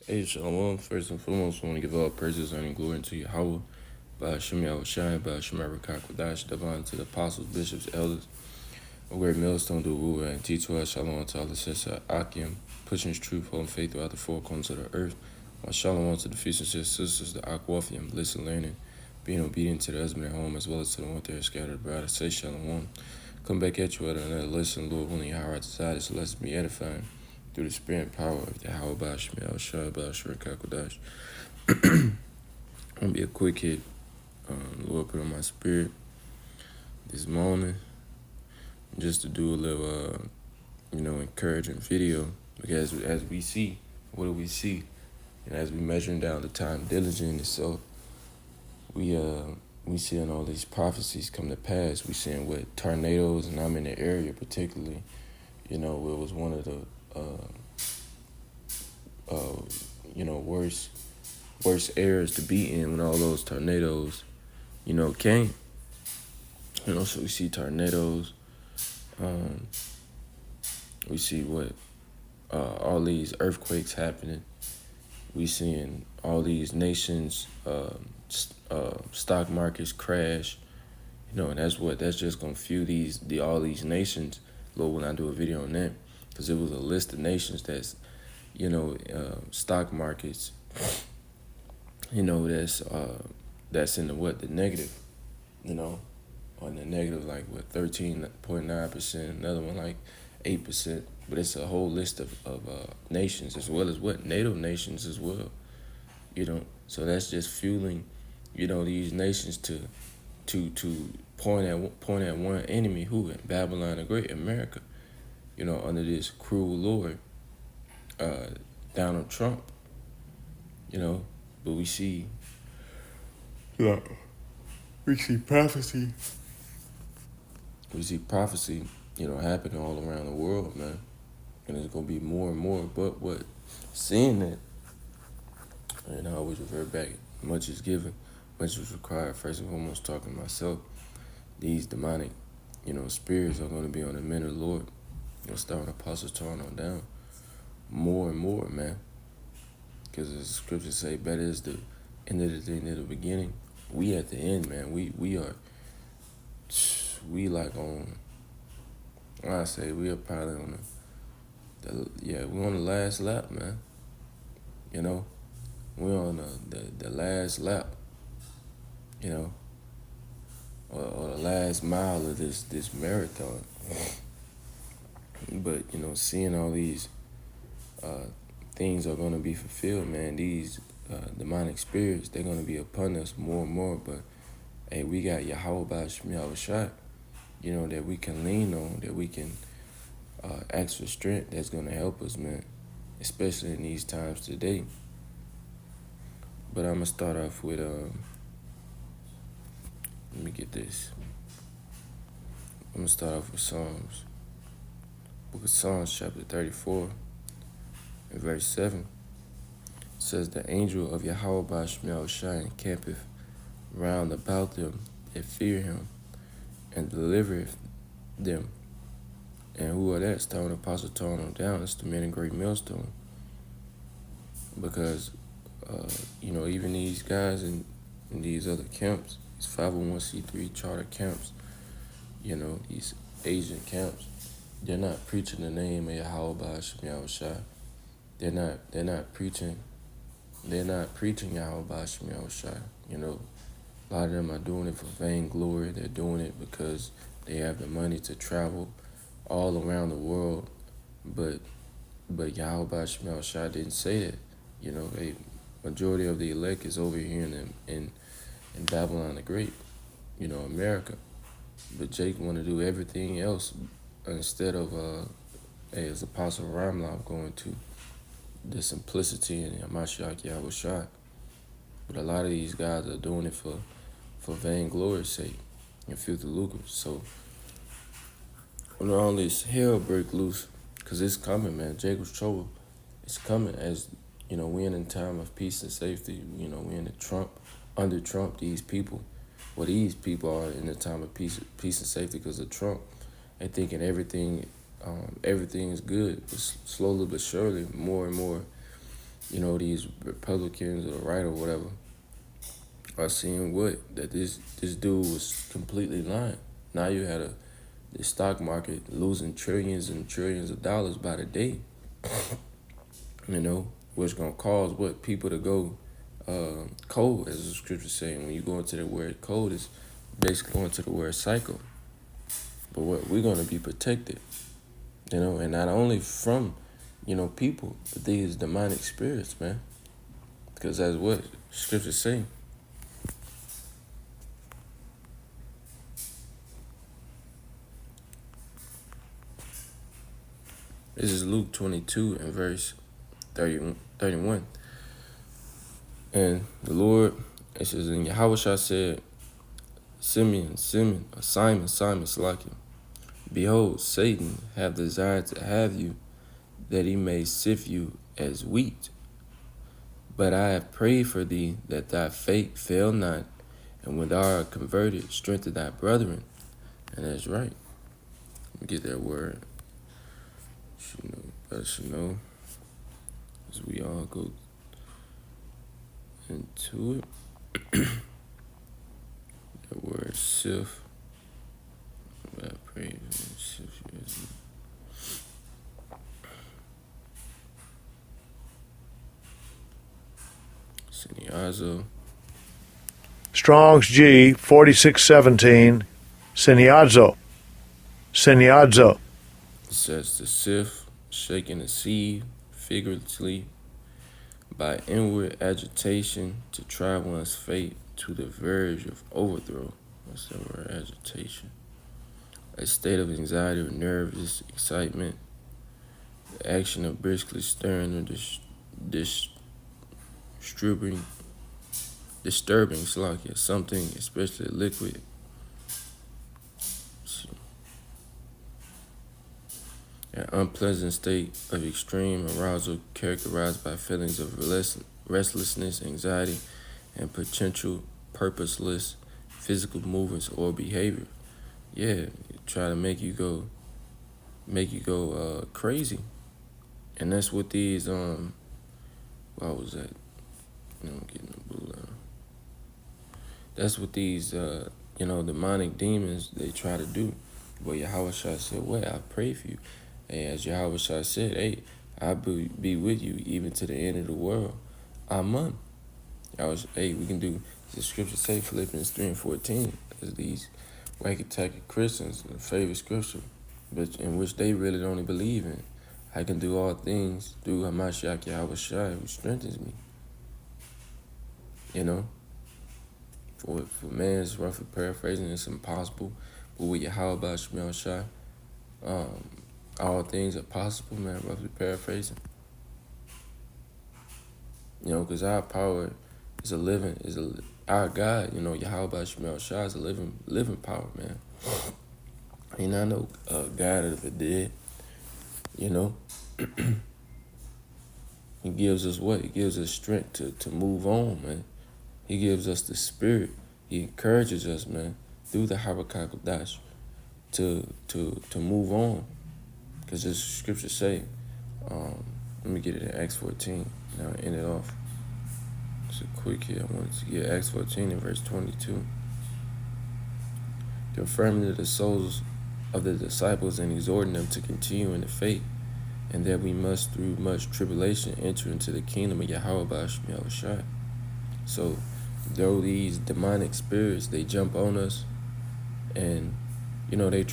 Hey, Shalom. First and foremost, I want to give all praises and glory unto Yahweh, by Hashem Yahushai, by Hashem Rakakwadash, divine to the apostles, bishops, elders, a great millstone to rule and teach us. Shalom to all the sisters, Akim, pushing his truth, holding faith throughout the four corners of the earth. My shalom to the feast and sisters, the Akwafian, bliss and learning, being obedient to the husband at home as well as to the one there scattered abroad. I say shalom. Come back at you at another lesson, Lord, willing, how I desire, so let's be edifying through the spirit and power of the How about Shemel Shah Bashar Kakodash. Gonna be a quick hit. Lord put on my spirit this morning just to do a little encouraging video, because as we see, what do we see? And as we measuring down the time diligently, so we seeing all these prophecies come to pass. We seeing what tornadoes, and I'm in the area particularly, it was one of the worst areas to be in when all those tornadoes, came. So we see tornadoes. We see what all these earthquakes happening. We seeing all these nations, stock markets crash. And that's just gonna fuel all these nations. Lord, when I do a video on that, because it was a list of nations that's, stock markets, that's in the negative, on the negative, like 13.9%, another one like 8%, but it's a whole list of nations, as well as NATO nations as well, so that's just fueling, these nations to point at one enemy, who? Babylon the Great, America, under this cruel Lord, Donald Trump, but we see prophecy. We see prophecy, happening all around the world, man. And it's going to be more and more. But seeing that, and I always revert back, much is given, much is required. First and foremost, talking to myself, these demonic, spirits are going to be on the men of the Lord. Starting Apostle turn on down. More and more, man. Because the scriptures say, better is the end of the thing than the beginning. We at the end, man. We like on, I say we are probably on we're on the last lap, man. We're on the last lap, or the last mile of this marathon. But, seeing all these things are going to be fulfilled, man. These demonic spirits, they're going to be upon us more and more. But, hey, we got Yahweh by Shemel Shah, that we can lean on, that we can ask for strength that's going to help us, man, especially in these times today. But I'm going to start off with, let me get this. I'm going to start off with Psalms. Book of Psalms, chapter 34, and verse 7. It says, the angel of Yahweh by Shemel Shah encampeth round about them that fear him, and delivereth them. And who are that? It's telling Apostle turn on down. It's the men in great millstone. Because, even these guys in these other camps, these 501c3 charter camps, these Asian camps, they're not preaching the name of Yahweh by Shemel Shah. They're not preaching Yahweh by Shemel Shah. A lot of them are doing it for vainglory. They're doing it because they have the money to travel all around the world. But Yahweh by Shemel Shah didn't say that. A majority of the elect is over here in Babylon the Great, America. But Jake want to do everything else instead of as Apostle Ramlav going to the simplicity in Hamashiach Yahweh Shah. But a lot of these guys are doing it for vainglory's sake and filthy lucre. So when all this hell break loose, because it's coming, man, Jacob's trouble, it's coming. As we're in a time of peace and safety. We're in under Trump. These people are in a time of peace and safety because of Trump. They thinking everything is good. But slowly but surely, more and more these Republicans or the right or whatever are seeing what that this dude was completely lying. Now you had the stock market losing trillions and trillions of dollars by the day. Which gonna cause what people to go cold, as the scripture saying. When you go into the word cold, is basically going to the word cycle. But what we're gonna be protected, and not only from people, but these demonic spirits, man. Because that's what scripture say. This is Luke 22 and verse 31. And the Lord, it says, and Yahushua said, Simon, Simon, Salakia, behold, Satan hath desired to have you, that he may sift you as wheat. But I have prayed for thee, that thy faith fail not, and when thou art converted, strengthen thy brethren. And that's right. Let me get that word. Should know, as we all go into it. The word sift. I pray sift you as Siniazo. Strong's G 4617. Siniazo. It says to sift, shaking the seed, figuratively, by inward agitation, to try one's fate to the verge of overthrow. What's that word, agitation? A state of anxiety or nervous excitement. The action of briskly stirring or disturbing something, especially liquid. An unpleasant state of extreme arousal characterized by feelings of restlessness, anxiety, and potential purposeless physical movements or behavior. Yeah, try to make you go crazy. And that's what these what was that? I'm getting the blue line. That's what these demonic demons, they try to do. But Yahushua said, what? I pray for you. And as Yahushua said, hey, I'll be with you even to the end of the world. Amen. We can do, the scripture say, Philippians 3 and 14, as these wacky-tacky Christians, the favorite scripture, but in which they really don't believe in. I can do all things through Hamashiach Yahushua, who strengthens me. For man's roughly paraphrasing, it's impossible. But with Yahweh Shemel Shai, all things are possible, man, roughly paraphrasing. Because our power is our God, Yahweh Shemel Shai is a living power, man. He not no God of the dead, He gives us what? He gives us strength to move on, man. He gives us the spirit. He encourages us, man, through the Habakkuk Dash to move on. Because this scripture say, let me get it in Acts 14. Now end it off. It's a quick here. I wanted to get Acts 14 in verse 22. Confirming to the souls of the disciples and exhorting them to continue in the faith, and that we must, through much tribulation, enter into the kingdom of Yahweh B'Ashmi Yahushua. So, though these demonic spirits, they jump on us, and, they